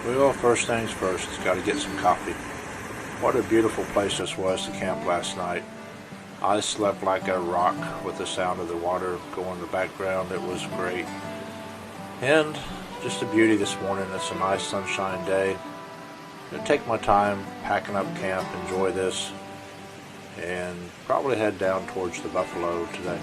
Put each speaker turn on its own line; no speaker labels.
Well, first things first, got to get some coffee. What a beautiful place this was to camp last night. I slept like a rock with the sound of the water going in the background. It was great. And just a beauty this morning. It's a nice sunshine day. Gonna take my time packing up camp, enjoy this, and probably head down towards the buffalo today.